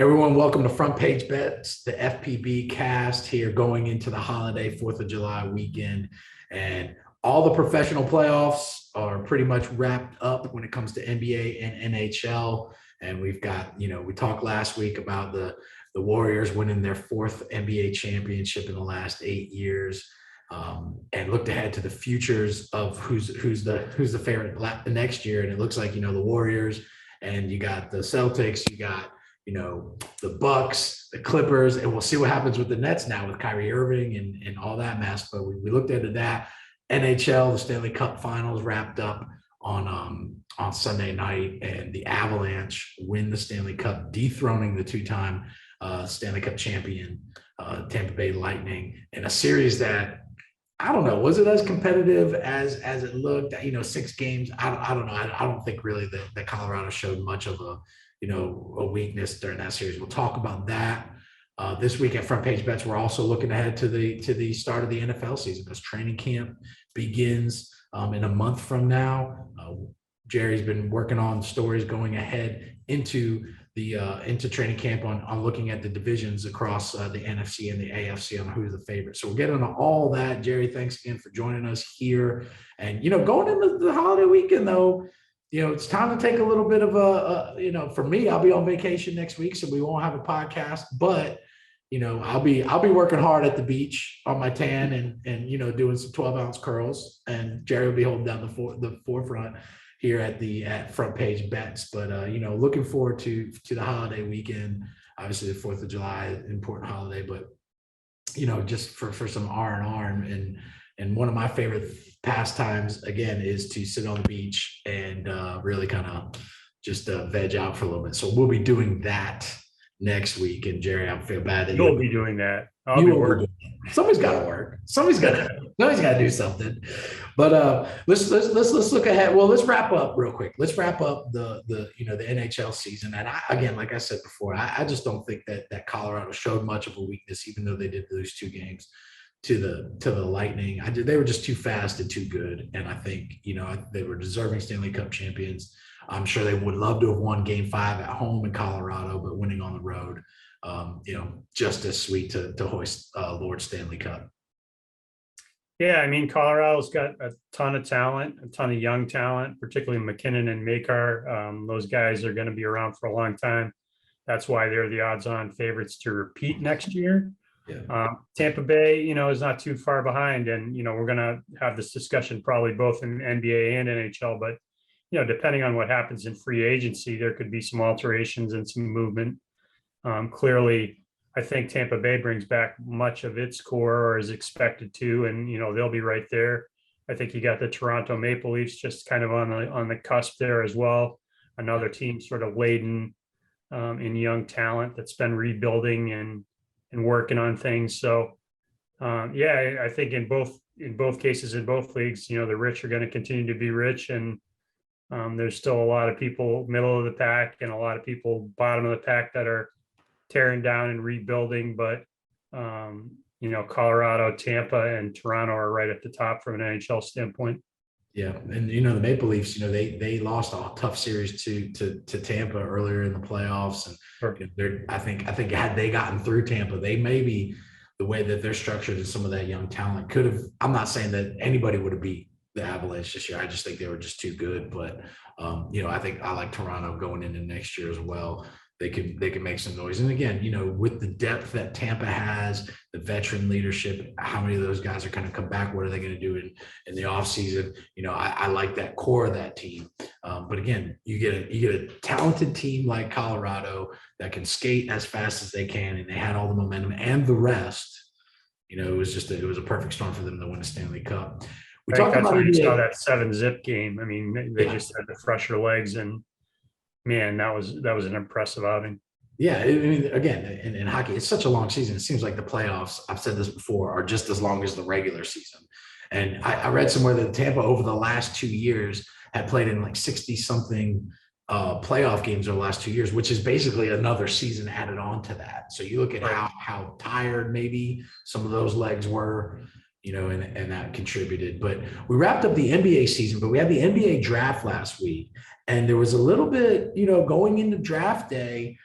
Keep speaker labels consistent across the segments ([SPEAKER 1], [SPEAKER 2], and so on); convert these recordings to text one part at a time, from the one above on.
[SPEAKER 1] Everyone, welcome to Front Page Bets, the FPB cast here going into the holiday 4th of July weekend. And all the professional playoffs are pretty much wrapped up when it comes to NBA and NHL. And we've got, we talked last week about the Warriors winning their fourth NBA championship in the last 8 years. And looked ahead to the futures of who's the favorite next year. And it looks like, the Warriors, and you got the Celtics, you got the Bucks, the Clippers, and we'll see what happens with the Nets now with Kyrie Irving and all that mess. But we looked into that. NHL, the Stanley Cup Finals wrapped up on Sunday night, and the Avalanche win the Stanley Cup, dethroning the two-time Stanley Cup champion Tampa Bay Lightning in a series that, I don't know, was it as competitive as it looked? 6 games. I don't know. I don't think really that Colorado showed much of a weakness during that series. We'll talk about that. This week at Front Page Bets, we're also looking ahead to the start of the NFL season as training camp begins in a month from now. Jerry's been working on stories going ahead into training camp on looking at the divisions across the NFC and the AFC on who's the favorite. So we'll get into all that. Jerry, thanks again for joining us here. And, going into the holiday weekend, though, it's time to take a little bit of for me, I'll be on vacation next week, so we won't have a podcast, but, I'll be working hard at the beach on my tan and doing some 12-ounce curls, and Jerry will be holding down the forefront here at Front Page Bets. But, looking forward to the holiday weekend. Obviously the 4th of July, important holiday, but, just for some R&R and one of my favorite pastimes, again, is to sit on the beach and really kind of just veg out for a little bit. So we'll be doing that next week. And Jerry, I feel bad that
[SPEAKER 2] you'll be doing that. I'll be working.
[SPEAKER 1] Somebody's got to work. Somebody's got to do something. But let's look ahead. Well, let's wrap up real quick. Let's wrap up the NHL season. And again, like I said before, I just don't think that Colorado showed much of a weakness, even though they did lose 2 games to the Lightning. They were just too fast and too good. And I think, they were deserving Stanley Cup champions. I'm sure they would love to have won Game 5 at home in Colorado, but winning on the road, just as sweet to hoist Lord Stanley Cup.
[SPEAKER 2] Yeah, I mean, Colorado's got a ton of talent, a ton of young talent, particularly McKinnon and Makar. Those guys are going to be around for a long time. That's why they're the odds-on favorites to repeat next year. Yeah. Tampa Bay, is not too far behind, and we're going to have this discussion probably both in NBA and NHL. But depending on what happens in free agency, there could be some alterations and some movement. Clearly, I think Tampa Bay brings back much of its core, or is expected to, and they'll be right there. I think you got the Toronto Maple Leafs just kind of on the cusp there as well. Another team sort of laden in young talent that's been rebuilding and working on things. So I think in both cases, in both leagues, the rich are going to continue to be rich, and there's still a lot of people middle of the pack and a lot of people bottom of the pack that are tearing down and rebuilding. But Colorado, Tampa, and Toronto are right at the top from an NHL standpoint.
[SPEAKER 1] Yeah, and the Maple Leafs, they lost a tough series to Tampa earlier in the playoffs, and sure. I think had they gotten through Tampa, they maybe, the way that they're structured and some of that young talent could have. I'm not saying that anybody would have beat the Avalanche this year. I just think they were just too good. But I think I like Toronto going into next year as well. They can make some noise. And again, with the depth that Tampa has, the veteran leadership, how many of those guys are going to come back? What are they going to do in the offseason? I like that core of that team. But again, you get a talented team like Colorado that can skate as fast as they can, and they had all the momentum and the rest. It was a perfect storm for them to win a Stanley Cup.
[SPEAKER 2] We talked about you saw that 7-zip game. I mean, they just had to fresher legs, and man, that was an impressive outing.
[SPEAKER 1] Yeah, I mean, again, in hockey, it's such a long season. It seems like the playoffs, I've said this before, are just as long as the regular season. And I read somewhere that Tampa over the last 2 years had played in like 60-something playoff games over the last 2 years, which is basically another season added on to that. So you look at how tired maybe some of those legs were, and that contributed. But we wrapped up the NBA season, but we had the NBA draft last week. And there was a little bit, going into draft day,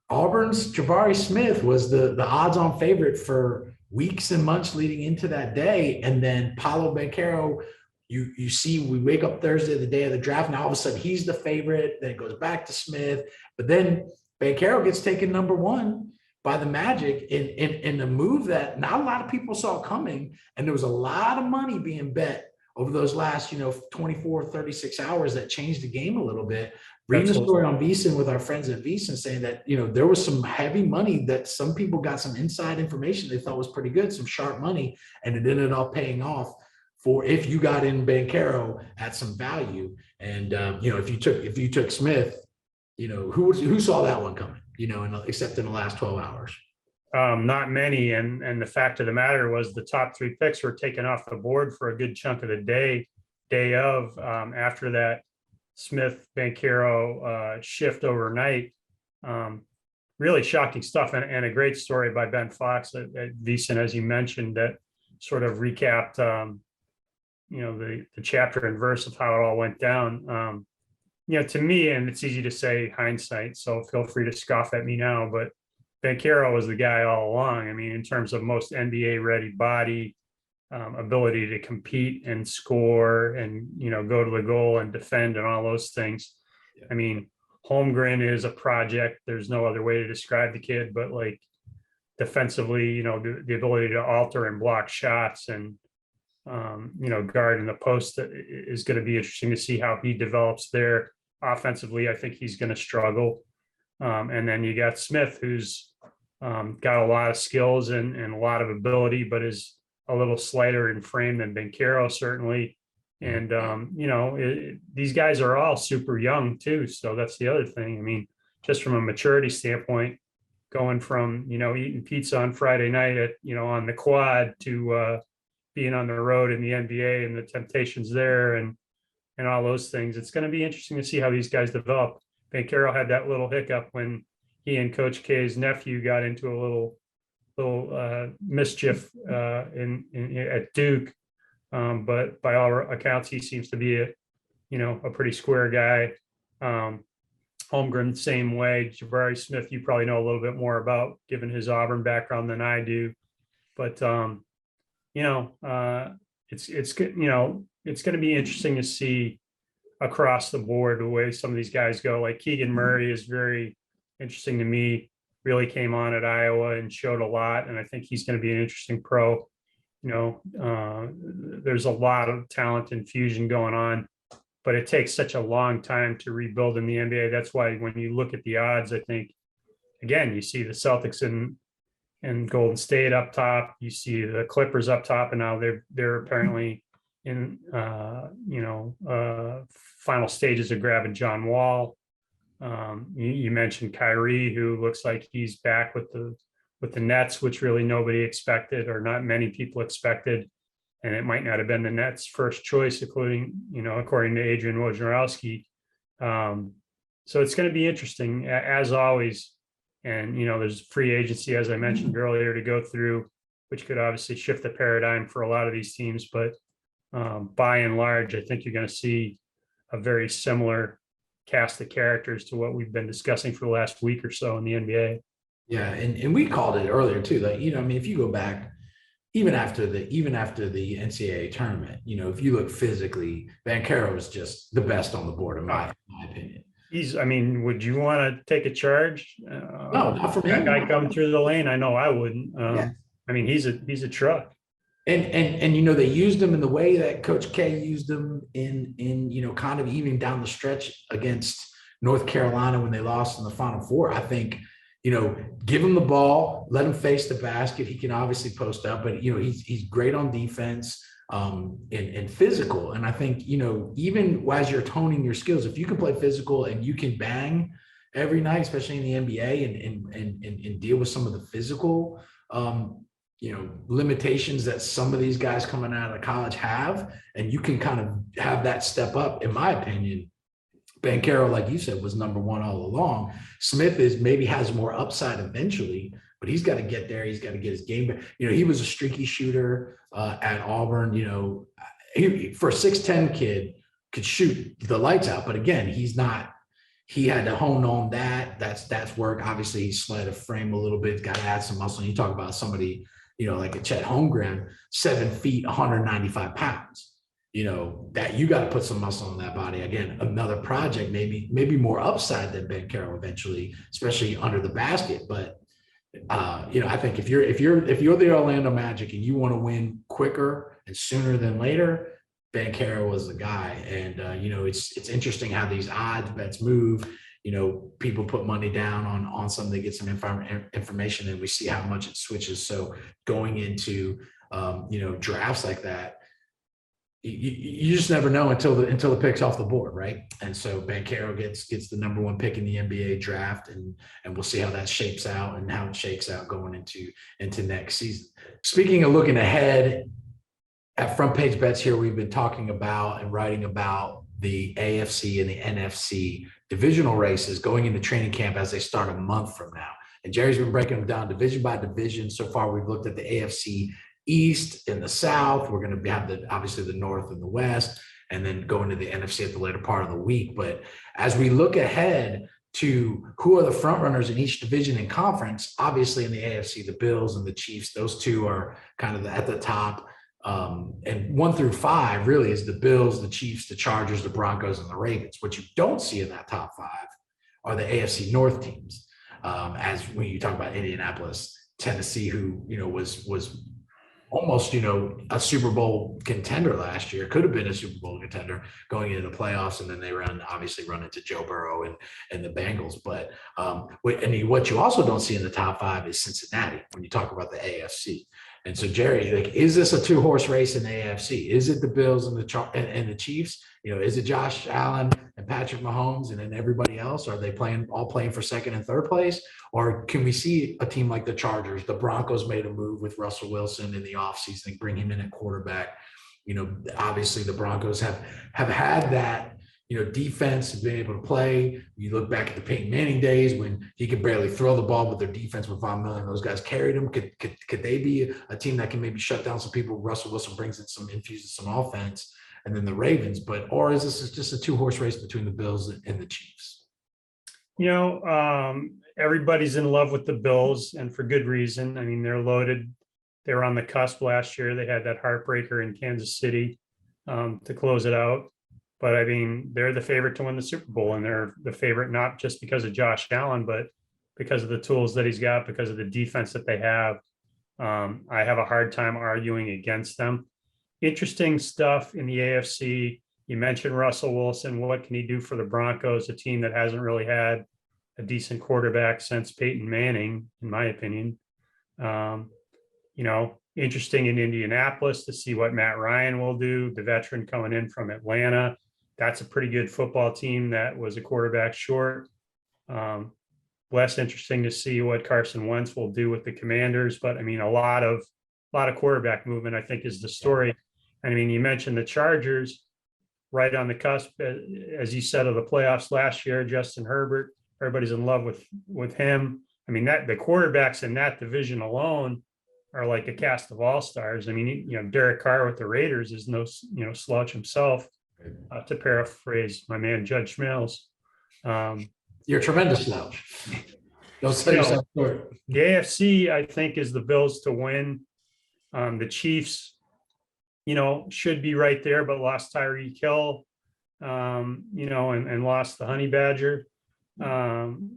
[SPEAKER 1] Auburn's Jabari Smith was the odds-on favorite for weeks and months leading into that day. And then Paolo Banchero, you see, we wake up Thursday, the day of the draft. Now all of a sudden he's the favorite. Then it goes back to Smith. But then Banchero gets taken number one by the Magic in a move that not a lot of people saw coming. And there was a lot of money being bet over those last, 24, 36 hours that changed the game a little bit. Reading the story on VSiN with our friends at VSiN saying that, there was some heavy money that some people got some inside information they thought was pretty good, some sharp money, and it ended up paying off for if you got in Banchero at some value. And, if you took Smith, who saw that one coming, except in the last 12 hours?
[SPEAKER 2] Not many. And the fact of the matter was the top three picks were taken off the board for a good chunk of the day of after that Smith Banchero shift overnight. Really shocking stuff, and a great story by Ben Fox at VSiN, as you mentioned, that sort of recapped the chapter and verse of how it all went down. To me, and it's easy to say hindsight, so feel free to scoff at me now, but Banchero was the guy all along. I mean, in terms of most NBA ready body, ability to compete and score and, go to the goal and defend and all those things. Yeah. I mean, Holmgren is a project. There's no other way to describe the kid, but like defensively, the ability to alter and block shots and, guard in the post is going to be interesting to see how he develops there. Offensively, I think he's going to struggle. And then you got Smith, who's got a lot of skills and a lot of ability, but is a little slighter in frame than Banchero, certainly. And, these guys are all super young too. So that's the other thing. I mean, just from a maturity standpoint, going from, eating pizza on Friday night at, on the quad to being on the road in the NBA and the temptations there and all those things. It's going to be interesting to see how these guys develop. Banchero had that little hiccup when he and Coach K's nephew got into a little mischief at Duke, but by all accounts, he seems to be a pretty square guy. Holmgren, same way. Jabari Smith, you probably know a little bit more about, given his Auburn background, than I do. But it's good. It's going to be interesting to see across the board the way some of these guys go. Like Keegan Murray is very interesting to me. Really came on at Iowa and showed a lot, and I think he's going to be an interesting pro. There's a lot of talent infusion going on, but it takes such a long time to rebuild in the NBA. That's why when you look at the odds, I think, again, you see the Celtics and Golden State up top, you see the Clippers up top, and now they're apparently in final stages of grabbing John Wall. You mentioned Kyrie, who looks like he's back with the Nets, which really nobody expected, or not many people expected, and it might not have been the Nets' first choice, according to Adrian Wojnarowski. So it's going to be interesting, as always. And there's free agency, as I mentioned earlier, to go through, which could obviously shift the paradigm for a lot of these teams. But by and large, I think you're going to see a very similar cast of characters to what we've been discussing for the last week or so in the NBA.
[SPEAKER 1] Yeah, and we called it earlier too. Like, if you go back, even after the NCAA tournament, if you look physically, Banchero is just the best on the board, in my opinion.
[SPEAKER 2] Would you want to take a charge?
[SPEAKER 1] No, not for me.
[SPEAKER 2] That guy come through the lane. I know I wouldn't.
[SPEAKER 1] Yeah.
[SPEAKER 2] He's a truck.
[SPEAKER 1] And they used him in the way that Coach K used him in kind of even down the stretch against North Carolina when they lost in the Final Four. I think, give him the ball, let him face the basket. He can obviously post up, but he's great on defense and physical. And I think, even as you're toning your skills, if you can play physical and you can bang every night, especially in the NBA, and deal with some of the physical limitations that some of these guys coming out of college have, and you can kind of have that step up, in my opinion. Banchero, like you said, was number one all along. Smith maybe has more upside eventually, but he's got to get there. He's got to get his game back. He was a streaky shooter at Auburn. He, for a 6'10" kid, could shoot the lights out. But again, he's not he had to hone on that. That's work. Obviously, he slid a frame a little bit, got to add some muscle. And you talk about somebody, like a Chet Holmgren, 7 feet, 195 pounds. That you got to put some muscle on that body. Again, another project, maybe more upside than Ben Carroll eventually, especially under the basket. But I think if you're the Orlando Magic and you want to win quicker and sooner than later, Ben Carroll was the guy. And it's interesting how these odds bets move. People put money down on something, they get some information, and we see how much it switches. So going into drafts like that, you just never know until the pick's off the board, right? And so Ben Carroll gets the number 1 pick in the NBA draft, and we'll see how that shapes out and how it shakes out going into next season. Speaking of looking ahead, at Front Page Bets here, we've been talking about and writing about the AFC and the NFC divisional races going into training camp as they start a month from now. And Jerry's been breaking them down division by division. So far, we've looked at the AFC East and the South. We're going to have obviously the North and the West, and then go into the NFC at the later part of the week. But as we look ahead to who are the front runners in each division and conference, obviously in the AFC, the Bills and the Chiefs, those two are kind of at the top. And 1 through 5 really is the Bills, the Chiefs, the Chargers, the Broncos, and the Ravens. What you don't see in that top 5 are the AFC North teams. As when you talk about Indianapolis, Tennessee, who was almost a Super Bowl contender last year, could have been a Super Bowl contender going into the playoffs, and then they obviously run into Joe Burrow and the Bengals. But what you also don't see in the top 5 is Cincinnati when you talk about the AFC. And so, Jerry, is this a 2-horse race in the AFC? Is it the Bills and the Chiefs? Is it Josh Allen and Patrick Mahomes and then everybody else? Are they all playing for second and third place? Or can we see a team like the Chargers? The Broncos made a move with Russell Wilson in the offseason, bring him in at quarterback. Obviously the Broncos have had that, defense and being able to play. You look back at the Peyton Manning days when he could barely throw the ball, but their defense with Von Miller and those guys carried him. Could they be a team that can maybe shut down some people? Russell Wilson infuses some offense, and then the Ravens. Or is this just a 2-horse race between the Bills and the Chiefs?
[SPEAKER 2] Everybody's in love with the Bills, and for good reason. I mean, they're loaded. They were on the cusp last year. They had that heartbreaker in Kansas City to close it out. But I mean, they're the favorite to win the Super Bowl, and they're the favorite not just because of Josh Allen, but because of the tools that he's got, because of the defense that they have. I have a hard time arguing against them. Interesting stuff in the AFC. You mentioned Russell Wilson. What can he do for the Broncos, a team that hasn't really had a decent quarterback since Peyton Manning, in my opinion? Interesting in Indianapolis to see what Matt Ryan will do, the veteran coming in from Atlanta. That's a pretty good football team that was a quarterback short. Less interesting to see what Carson Wentz will do with the Commanders, but I mean, a lot of quarterback movement, I think, is the story. I mean, you mentioned the Chargers, right on the cusp, as you said, of the playoffs last year. Justin Herbert, everybody's in love with him. I mean, that the quarterbacks in that division alone are like a cast of all-stars. I mean, Derek Carr with the Raiders is no slouch himself. To paraphrase my man Judge Schmelz.
[SPEAKER 1] You're a tremendous slouch. Don't sell yourself short.
[SPEAKER 2] The AFC, I think, is the Bills to win. The Chiefs, should be right there, but lost Tyreek Hill, and lost the Honey Badger.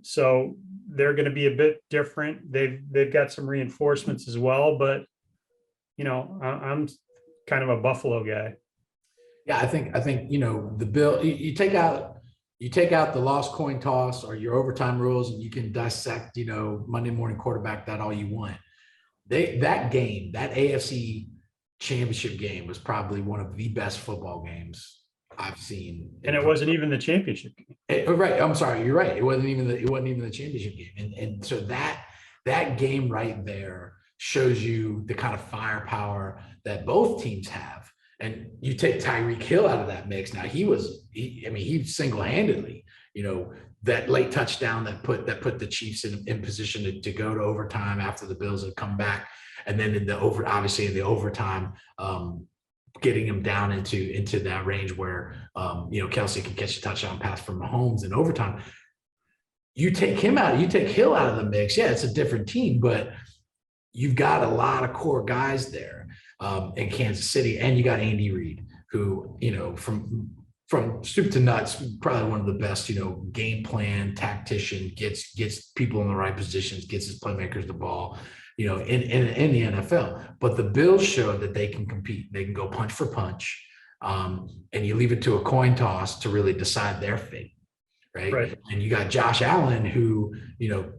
[SPEAKER 2] So they're going to be a bit different. They've got some reinforcements as well, but I'm kind of a Buffalo guy.
[SPEAKER 1] Yeah, I think the Bill. You take out the lost coin toss or your overtime rules, and you can dissect Monday morning quarterback that all you want. That game, that AFC championship game, was probably one of the best football games I've seen.
[SPEAKER 2] And it wasn't even the championship game.
[SPEAKER 1] Right. I'm sorry. You're right. It wasn't even the championship game. And so that game right there shows you the kind of firepower that both teams have. And you take Tyreek Hill out of that mix. Now he single-handedly, that late touchdown that put the Chiefs in position to go to overtime after the Bills had come back. And then in the overtime, getting him down into that range where, Kelsey can catch a touchdown pass from Mahomes in overtime. You take him out, you take Hill out of the mix. Yeah, it's a different team, but you've got a lot of core guys there in Kansas City, and you got Andy Reid, who, from soup to nuts, probably one of the best, game plan tactician, gets people in the right positions, gets his playmakers the ball, in the NFL. But the Bills showed that they can compete. They can go punch for punch, and you leave it to a coin toss to really decide their fate. Right. And you got Josh Allen, who,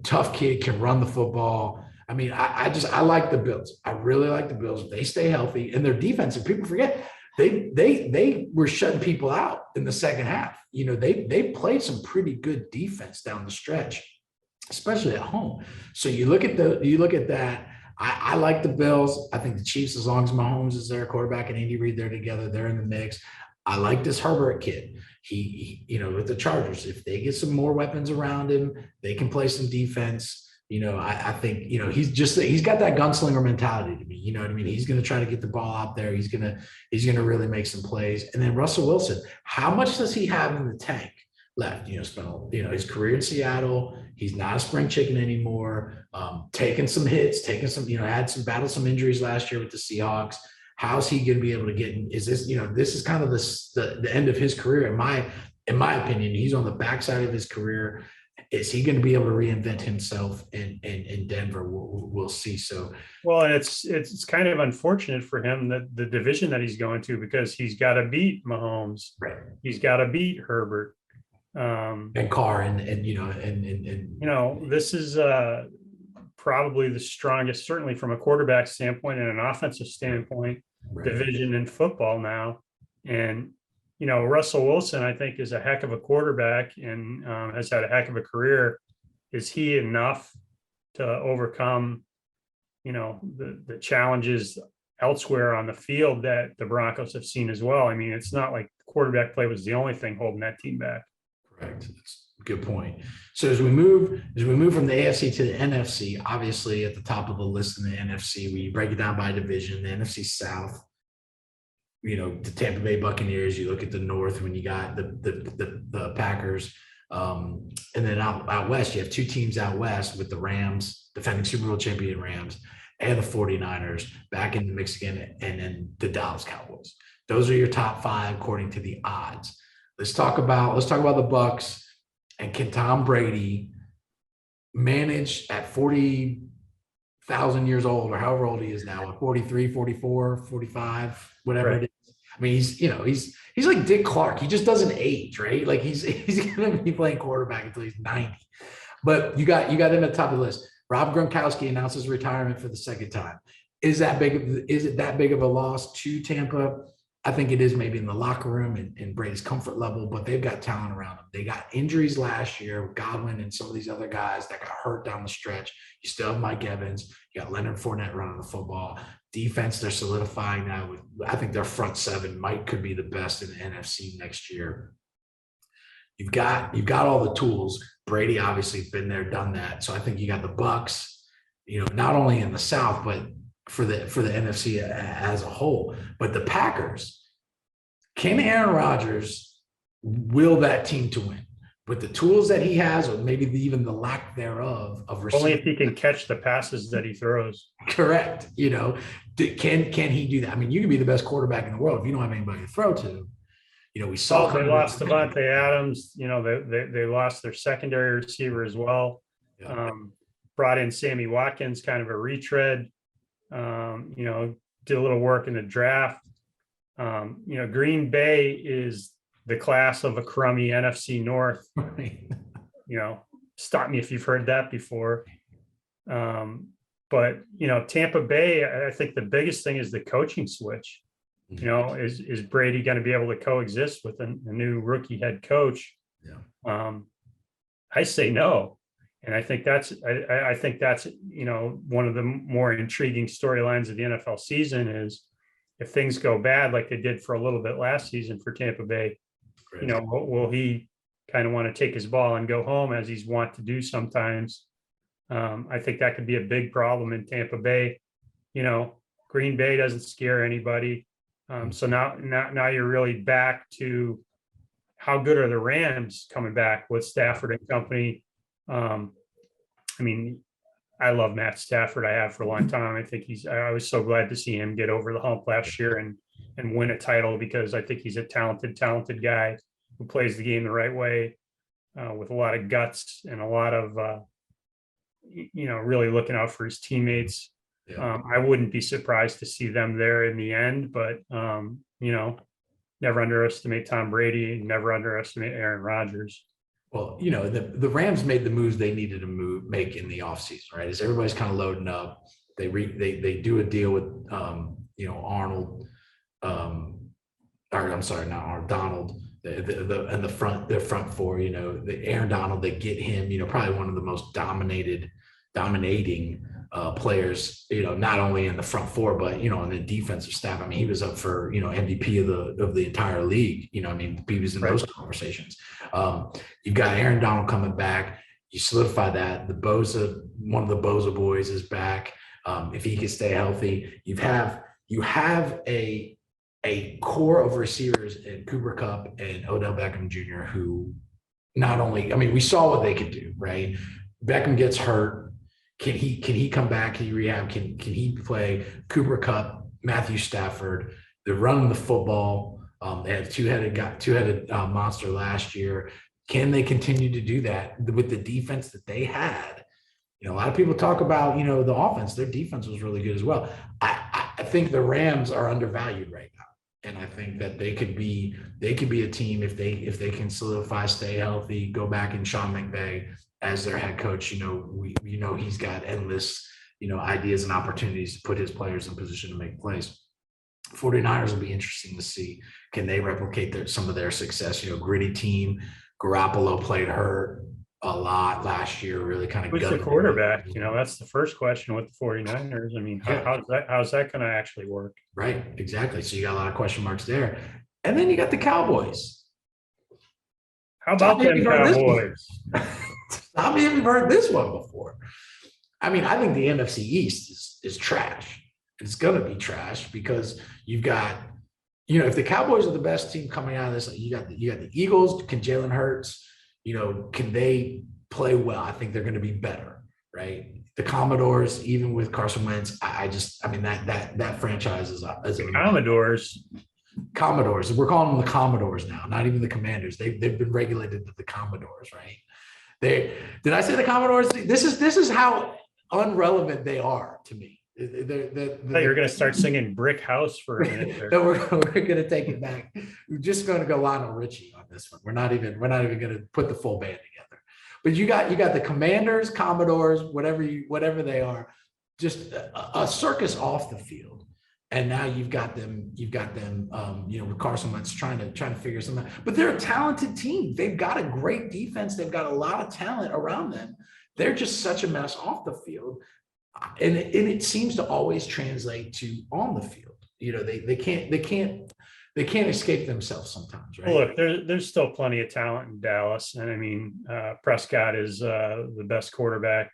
[SPEAKER 1] tough kid, can run the football. I mean, I like the Bills. I really like the Bills. They stay healthy, and their defense, and people forget, they were shutting people out in the second half. They played some pretty good defense down the stretch, especially at home. So you look at that. I like the Bills. I think the Chiefs, as long as Mahomes is their quarterback and Andy Reid, they're together, they're in the mix. I like this Herbert kid. He with the Chargers, if they get some more weapons around him, they can play some defense. I think, he's got that gunslinger mentality to me. You know what I mean? He's going to try to get the ball out there. He's going to really make some plays. And then Russell Wilson, how much does he have in the tank left? Spent, his career in Seattle. He's not a spring chicken anymore. Taking some hits, had some injuries last year with the Seahawks. How's he going to be able to get in? Is this, this is kind of the end of his career. In my opinion, he's on the backside of his career. Is he going to be able to reinvent himself in Denver? We'll see. So,
[SPEAKER 2] well, and it's kind of unfortunate for him that the division that he's going to, because he's got to beat Mahomes.
[SPEAKER 1] Right.
[SPEAKER 2] He's got to beat Herbert.
[SPEAKER 1] And Carr and
[SPEAKER 2] this is probably the strongest, certainly from a quarterback standpoint and an offensive standpoint, right, division in football now. And Russell Wilson, I think, is a heck of a quarterback and has had a heck of a career. Is he enough to overcome the challenges elsewhere on the field that the Broncos have seen as well? I mean, it's not like quarterback play was the only thing holding that team back.
[SPEAKER 1] Correct. That's a good point. So as we move from the AFC to the NFC, obviously at the top of the list in the NFC, we break it down by division. The NFC South, the Tampa Bay Buccaneers. You look at the North when you got the Packers, and then out west you have two teams out west with the Rams, defending Super Bowl champion Rams, and the 49ers back in the mix again, and then the Dallas Cowboys. Those are your top five according to the odds. Let's talk about the Bucs, and can Tom Brady manage at 40,000 years old, or however old he is now, 43, 44, 45, whatever right. It is. I mean, he's like Dick Clark. He just doesn't age, right? Like he's going to be playing quarterback until he's 90. But you got him at the top of the list. Rob Gronkowski announces retirement for the second time. Is it that big of a loss to Tampa? I think it is, maybe in the locker room and Brady's comfort level, but they've got talent around them. They got injuries last year with Godwin and some of these other guys that got hurt down the stretch. You still have Mike Evans. You got Leonard Fournette running the football. Defense, they're solidifying now. I think their front seven could be the best in the NFC next year. You've got all the tools. Brady obviously been there, done that. So I think you got the Bucs, not only in the South, but for the NFC as a whole. But the Packers, can Aaron Rodgers will that team to win with the tools that he has, or maybe even the lack thereof of receiving?
[SPEAKER 2] Only if he can catch the passes that he throws.
[SPEAKER 1] Correct. Can he do that? I mean, you can be the best quarterback in the world if you don't have anybody to throw to. We saw
[SPEAKER 2] they lost Devontae Adams. They lost their secondary receiver as well. Yeah. Brought in Sammy Watkins, kind of a retread. Did a little work in the draft. Green Bay is the class of a crummy NFC North. Right. Stop me if you've heard that before. But Tampa Bay, I think the biggest thing is the coaching switch. Is Brady going to be able to coexist with a new rookie head coach? Yeah. I say no. And I think that's one of the more intriguing storylines of the NFL season is if things go bad like they did for a little bit last season for Tampa Bay, great. Will he kind of want to take his ball and go home as he's wont to do sometimes? I think that could be a big problem in Tampa Bay. Green Bay doesn't scare anybody. So now you're really back to how good are the Rams coming back with Stafford and company. I mean, I love Matt Stafford. I have for a long time. I think I was so glad to see him get over the hump last year and win a title, because I think he's a talented guy who plays the game the right way, with a lot of guts and a lot of, really looking out for his teammates.
[SPEAKER 1] Yeah.
[SPEAKER 2] I wouldn't be surprised to see them there in the end, but, never underestimate Tom Brady, never underestimate Aaron Rodgers.
[SPEAKER 1] Well, the Rams made the moves they needed to make in the offseason, right? As everybody's kind of loading up, they do a deal with Arnold, or I'm sorry, not Arnold, Donald, and their front four, the Aaron Donald, they get him, probably one of the most dominating players, not only in the front four, but in the defensive staff. I mean, he was up for MVP of the entire league. He was in those conversations. You've got Aaron Donald coming back. You solidify that. One of the Bosa boys is back. If he can stay healthy, you have a core of receivers in Cooper Kupp and Odell Beckham Jr. who not only, we saw what they could do, right? Beckham gets hurt. Can he come back? Can he rehab? Can he play? Cooper Kupp, Matthew Stafford? They're running the football. They had two-headed monster last year. Can they continue to do that with the defense that they had? A lot of people talk about the offense. Their defense was really good as well. I think the Rams are undervalued right now, and I think that they could be a team if they can solidify, stay healthy, go back in Sean McVay as their head coach. He's got endless ideas and opportunities to put his players in position to make plays. 49ers will be interesting to see, can they replicate some of their success? Gritty team. Garoppolo played hurt a lot last year, really kind of
[SPEAKER 2] who's the quarterback. That's the first question with the 49ers. How's that going to actually work?
[SPEAKER 1] Right, exactly. So you got a lot of question marks there. And then you got the Cowboys.
[SPEAKER 2] How about them Cowboys?
[SPEAKER 1] Stop me if you've heard this one before. I think the NFC East is trash. It's going to be trash because you've got, if the Cowboys are the best team coming out of this, you got the Eagles. Can Jalen Hurts, can they play well? I think they're going to be better, right? The Commodores, even with Carson Wentz, that franchise is
[SPEAKER 2] the
[SPEAKER 1] Commodores. We're calling them the Commodores now, not even the Commanders. They've been regulated to the Commodores, right? Did I say the Commodores? This is how unrelevant they are to me.
[SPEAKER 2] You're going to start singing "Brick House" for a minute.
[SPEAKER 1] No, we're going to take it back. We're just going to go Lionel Richie on this one. We're not even going to put the full band together. But you got the Commanders, Commodores, whatever they are, just a circus off the field. And now you've got them, with Carson Wentz trying to figure something out. But they're a talented team. They've got a great defense. They've got a lot of talent around them. They're just such a mess off the field. And it seems to always translate to on the field. They can't escape themselves sometimes, right?
[SPEAKER 2] Well, look, there's still plenty of talent in Dallas. And Prescott is the best quarterback,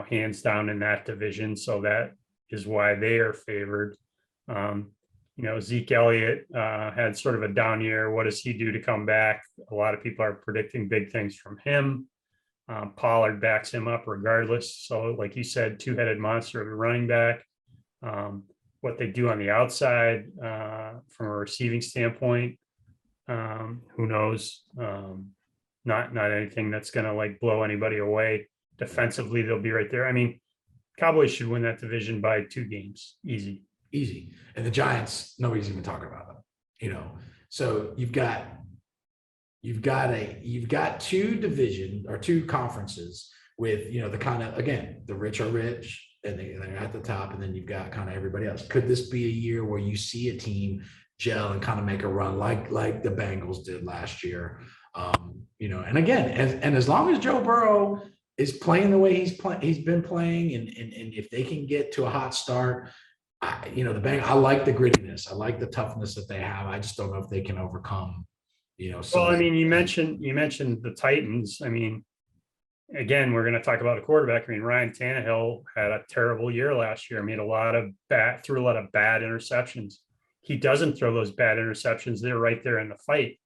[SPEAKER 2] hands down in that division. So that is why they are favored. Zeke Elliott had sort of a down year. What does he do to come back? A lot of people are predicting big things from him. Pollard backs him up regardless. So like you said, two-headed monster of a running back. What they do on the outside from a receiving standpoint, who knows? Not anything that's going to blow anybody away. Defensively, they'll be right there. Cowboys should win that division by 2 games. Easy.
[SPEAKER 1] And the Giants, nobody's even talking about them, so you've got 2 division or 2 conferences with, the kind of, again, the rich are rich and they're at the top, and then you've got kind of everybody else. Could this be a year where you see a team gel and kind of make a run like the Bengals did last year? And again, as long as Joe Burrow is playing the way he's been playing, and if they can get to a hot start, I like the grittiness. I like the toughness that they have. I just don't know if they can overcome,
[SPEAKER 2] you mentioned the Titans. Again, we're going to talk about a quarterback. Ryan Tannehill had a terrible year last year. Threw a lot of bad interceptions. He doesn't throw those bad interceptions. They're right there in the fight.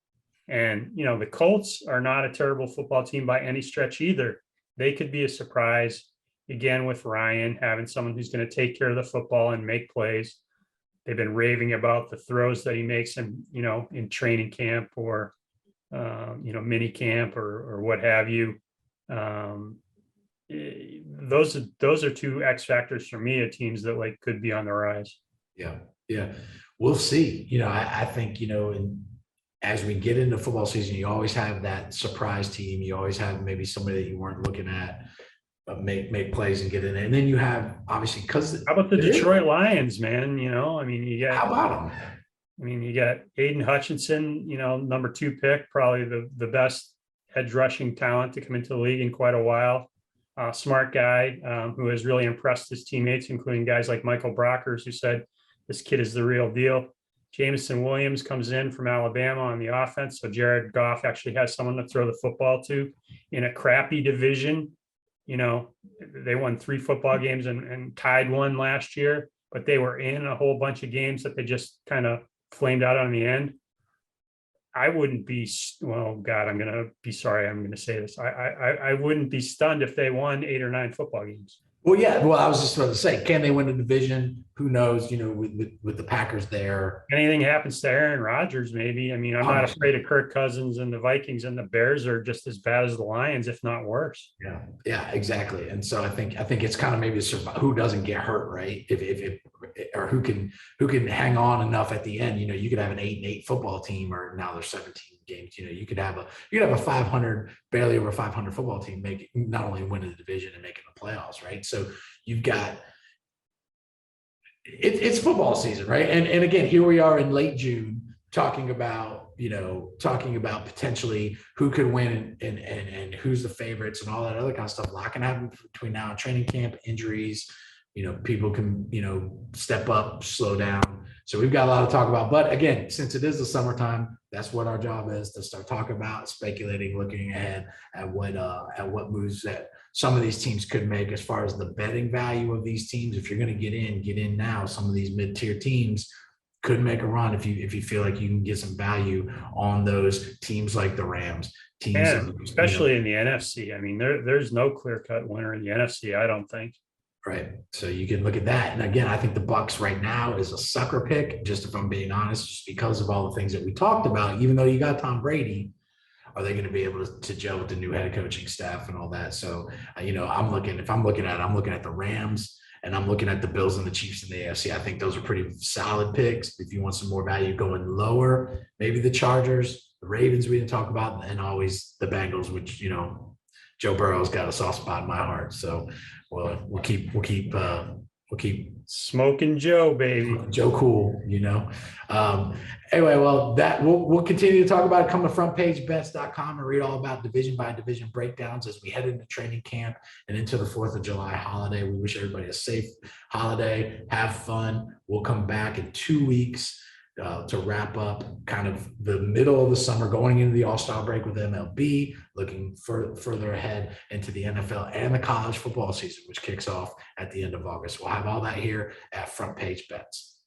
[SPEAKER 2] And, the Colts are not a terrible football team by any stretch either. they could be a surprise again with Ryan, having someone who's going to take care of the football and make plays. They've been raving about the throws that he makes in training camp or, mini camp or what have you. Those are two X factors for me of teams that like could be on the rise.
[SPEAKER 1] Yeah. We'll see. I think, as we get into football season, you always have that surprise team. You always have maybe somebody that you weren't looking at make plays and get in there. And then you have, obviously, because
[SPEAKER 2] how about the Detroit Lions, man? You got,
[SPEAKER 1] how about them?
[SPEAKER 2] You got Aiden Hutchinson, number 2 pick, probably the best edge rushing talent to come into the league in quite a while. Smart guy who has really impressed his teammates, including guys like Michael Brockers, who said this kid is the real deal. Jameson Williams comes in from Alabama on the offense. So Jared Goff actually has someone to throw the football to in a crappy division. They won 3 football games and tied 1 last year, but they were in a whole bunch of games that they just kind of flamed out on the end. I wouldn't be, well, God, I'm going to be sorry. I'm going to say this. I wouldn't be stunned if they won 8 or 9 football games.
[SPEAKER 1] Well, yeah. Well, I was just about to say, can they win a division? Who knows? With the Packers there.
[SPEAKER 2] Anything happens to Aaron Rodgers, maybe. I'm not afraid of Kirk Cousins, and the Vikings and the Bears are just as bad as the Lions, if not worse.
[SPEAKER 1] Yeah, exactly. And so I think it's kind of maybe who doesn't get hurt, right? If or who can hang on enough at the end. You could have an 8-8 football team, or now there's 17 games. You could have a 500, barely over 500 football team make not only win the division and making the playoffs, right? So you've got it's football season, right? And again, here we are in late June talking about potentially who could win and who's the favorites and all that other kind of stuff. A lot can happen between now and training camp, injuries. People can, step up, slow down. So we've got a lot to talk about. But again, since it is the summertime, that's what our job is, to start talking about, speculating, looking ahead at what moves that some of these teams could make as far as the betting value of these teams. If you're going to get in now. Some of these mid-tier teams could make a run if you feel like you can get some value on those teams like the Rams.
[SPEAKER 2] Especially in the NFC. There's no clear-cut winner in the NFC, I don't think.
[SPEAKER 1] Right. So you can look at that. And again, I think the Bucs right now is a sucker pick, just if I'm being honest, just because of all the things that we talked about. Even though you got Tom Brady, are they going to be able to gel with the new head coaching staff and all that? So, I'm looking at the Rams, and I'm looking at the Bills and the Chiefs in the AFC. I think those are pretty solid picks. If you want some more value going lower, maybe the Chargers, the Ravens we didn't talk about, and always the Bengals, which, Joe Burrow's got a soft spot in my heart. So we'll keep
[SPEAKER 2] smoking Joe, baby.
[SPEAKER 1] Joe cool, Anyway, well, that we'll continue to talk about it. Come to FrontPageBets.com and read all about division by division breakdowns as we head into training camp and into the 4th of July holiday. We wish everybody a safe holiday. Have fun. We'll come back in 2 weeks to wrap up kind of the middle of the summer, going into the All-Star break with MLB, looking further ahead into the NFL and the college football season, which kicks off at the end of August. We'll have all that here at Front Page Bets.